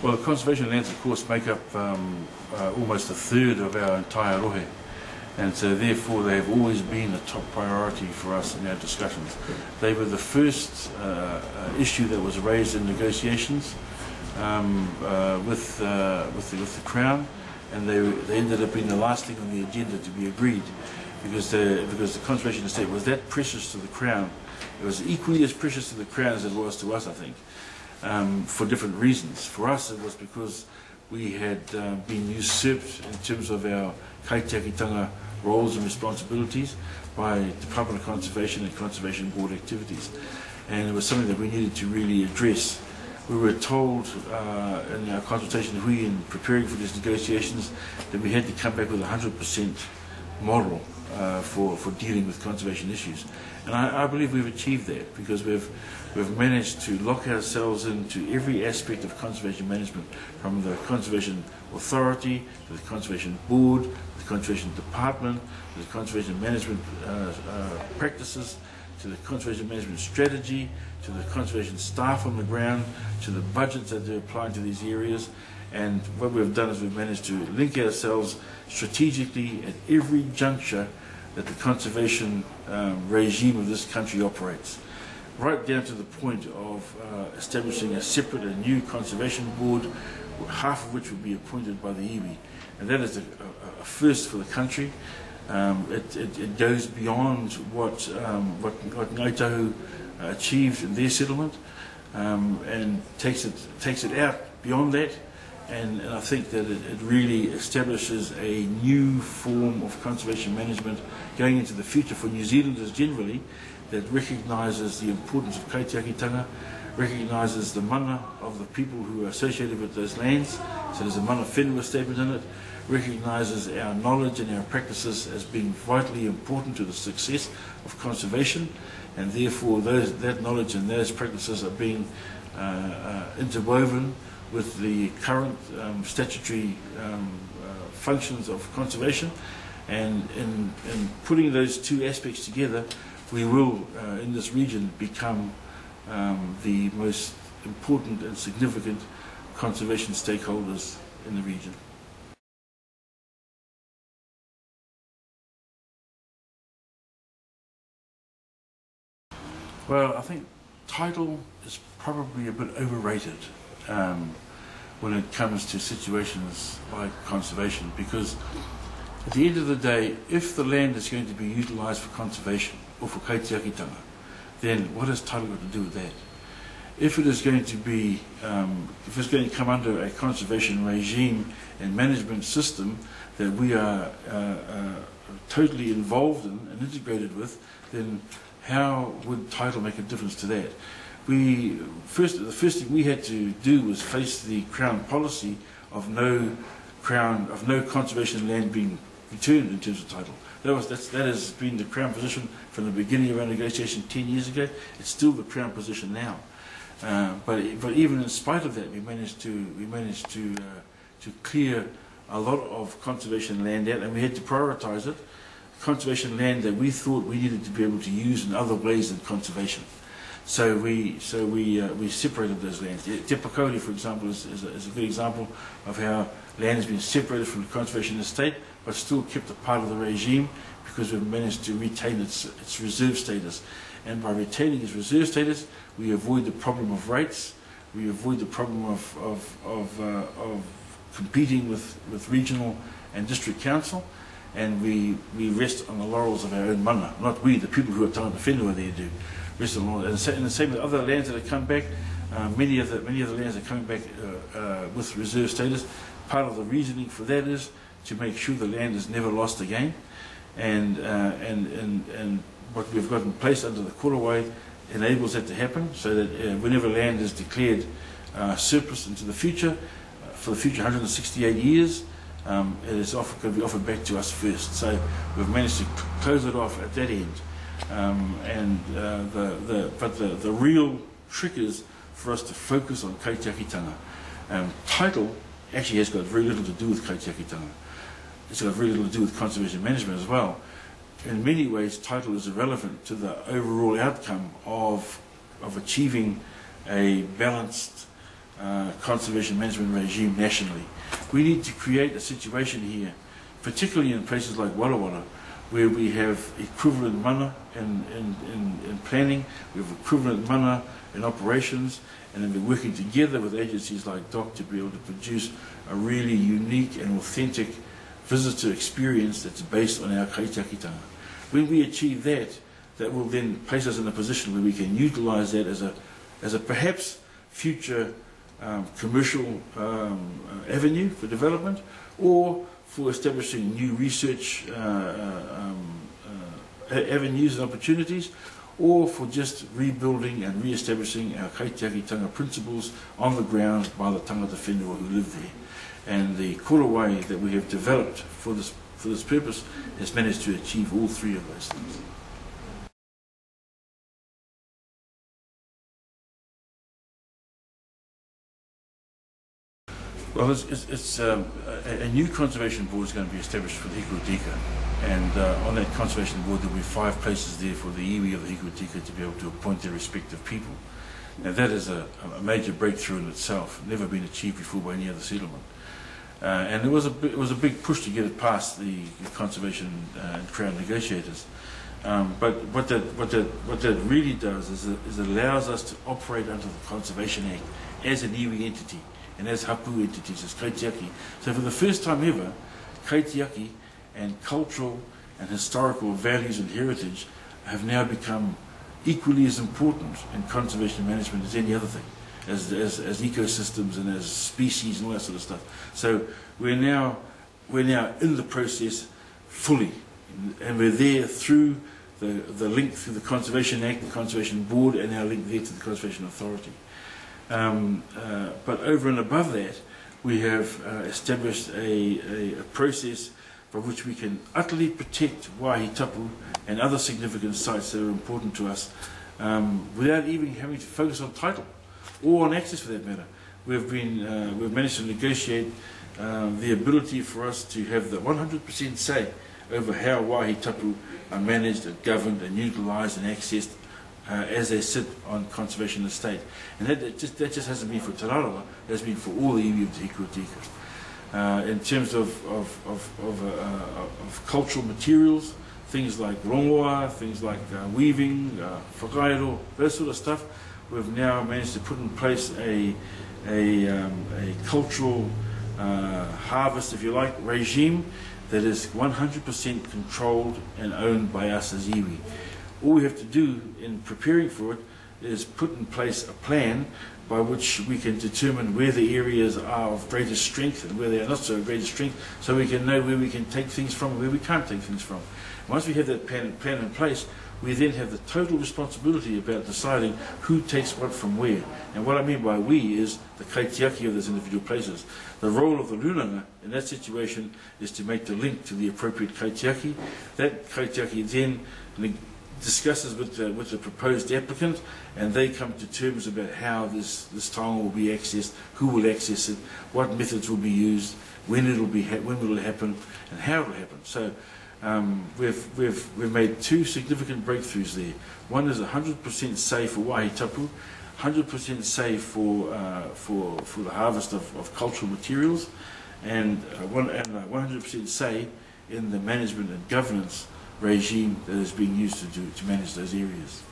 Well, the conservation lands, of course, make up almost a third of our entire rohe, and so therefore they have always been a top priority for us in our discussions. They were the first issue that was raised in negotiations with the Crown, and they ended up being the last thing on the agenda to be agreed, because the conservation estate was that precious to the Crown. It was equally as precious to the Crown as it was to us, I think. For different reasons. For us it was because we had been usurped in terms of our kaitiakitanga roles and responsibilities by Department of Conservation and Conservation Board activities, and it was something that we needed to really address. We were told in our consultation in preparing for these negotiations that we had to come back with a 100% model for dealing with conservation issues, and I believe we've achieved that, because we've managed to lock ourselves into every aspect of conservation management, from the Conservation Authority to the Conservation Board, the Conservation Department, to the Conservation Management practices, to the Conservation Management strategy, to the conservation staff on the ground, to the budgets that they're applying to these areas. And what we've done is we've managed to link ourselves strategically at every juncture that the conservation regime of this country operates, right down to the point of establishing a separate and new conservation board, half of which will be appointed by the iwi. And that is a first for the country. It goes beyond what Ngāi Tahu achieved in their settlement, and takes it out beyond that. And I think that it really establishes a new form of conservation management going into the future for New Zealanders generally, that recognises the importance of kaitiakitanga, recognises the mana of the people who are associated with those lands, so there's a mana whenua statement in it, recognises our knowledge and our practices as being vitally important to the success of conservation, and therefore that knowledge and those practices are being interwoven with the current statutory functions of conservation. And in putting those two aspects together, we will, in this region, become the most important and significant conservation stakeholders in the region. Well, I think title is probably a bit overrated when it comes to situations like conservation, because at the end of the day, if the land is going to be utilised for conservation or for kaitiakitanga, then what has title got to do with that? If it is going to be, if it's going to come under a conservation regime and management system that we are totally involved in and integrated with, then how would title make a difference to that? The first thing we had to do was face the Crown policy of no conservation land being returned in terms of title. That has been the Crown position from the beginning of our negotiation 10 years ago. It's still the Crown position now. But even in spite of that, we managed to clear a lot of conservation land out, and we had to prioritise it. Conservation land that we thought we needed to be able to use in other ways than conservation. So we separated those lands. Te Pakori, for example, is a good example of how land has been separated from the conservation estate, but still kept a part of the regime, because we've managed to retain its reserve status. And by retaining its reserve status, we avoid the problem of rates, we avoid the problem of competing with regional and district council, and we rest on the laurels of our own mana. Not we, the people who are tangata whenua there do. Rest on the laurels. And the same with other lands that have come back. Many of the lands are coming back with reserve status. Part of the reasoning for that is to make sure the land is never lost again, and what we've got in place under the Korowai enables that to happen, so that whenever land is declared surplus into the future, for the future 168 years, it is going to be offered back to us first. So we've managed to close it off at that end. But the real trick is for us to focus on kaitiakitanga. Title actually has got very little to do with kaitiakitanga. It's got very little to do with conservation management as well. In many ways, title is irrelevant to the overall outcome of achieving a balanced conservation management regime nationally. We need to create a situation here, particularly in places like Walla Walla, where we have equivalent mana in planning, we have equivalent mana in operations, and then we're working together with agencies like DOC to be able to produce a really unique and authentic visitor experience that's based on our kaitiakitanga. When we achieve that, that will then place us in a position where we can utilise that as a perhaps future commercial avenue for development, or for establishing new research avenues and opportunities, or for just rebuilding and re-establishing our kaitiakitanga principles on the ground by the tangata whenua who live there. And the Korowai that we have developed for this purpose has managed to achieve all three of those things. Well, a new conservation board is going to be established for the Hiku, and on that conservation board there will be 5 places there for the iwi of the Hiku to be able to appoint their respective people. Now that is a major breakthrough in itself, never been achieved before by any other settlement. And it was a big push to get it past the conservation and Crown negotiators. But what that really does is it allows us to operate under the Conservation Act as an iwi entity and as hapu entities, as kaitiaki. So for the first time ever, kaitiaki and cultural and historical values and heritage have now become equally as important in conservation management as any other thing, as ecosystems and as species and all that sort of stuff. So we're now in the process fully, and we're there through the link through the Conservation Act, the Conservation Board, and our link there to the Conservation Authority. But over and above that, we have established a process by which we can utterly protect waihi tapu and other significant sites that are important to us without even having to focus on title or on access for that matter. We've managed to negotiate the ability for us to have the 100% say over how waihi tapu are managed and governed and utilised and accessed as they sit on conservation estate. And that just hasn't been for Tararawa, it has been for all the iwi of the Hiku. In terms of cultural materials, things like rongoa, things like weaving, whakaero, that sort of stuff, we've now managed to put in place a cultural harvest, if you like, regime that is 100% controlled and owned by us as iwi. All we have to do in preparing for it is put in place a plan by which we can determine where the areas are of greatest strength and where they are not so greatest strength, so we can know where we can take things from and where we can't take things from. Once we have that plan in place, we then have the total responsibility about deciding who takes what from where. And what I mean by we is the kaitiaki of those individual places. The role of the runanga in that situation is to make the link to the appropriate kaitiaki. That kaitiaki then discusses with the proposed applicant, and they come to terms about how this taonga will be accessed, who will access it, what methods will be used, when will it happen, and how it will happen. So we've made 2 significant breakthroughs there. One is 100% say for waihi tapu, 100% say for the harvest of cultural materials, and 100% say in the management and governance regime that is being used to manage those areas.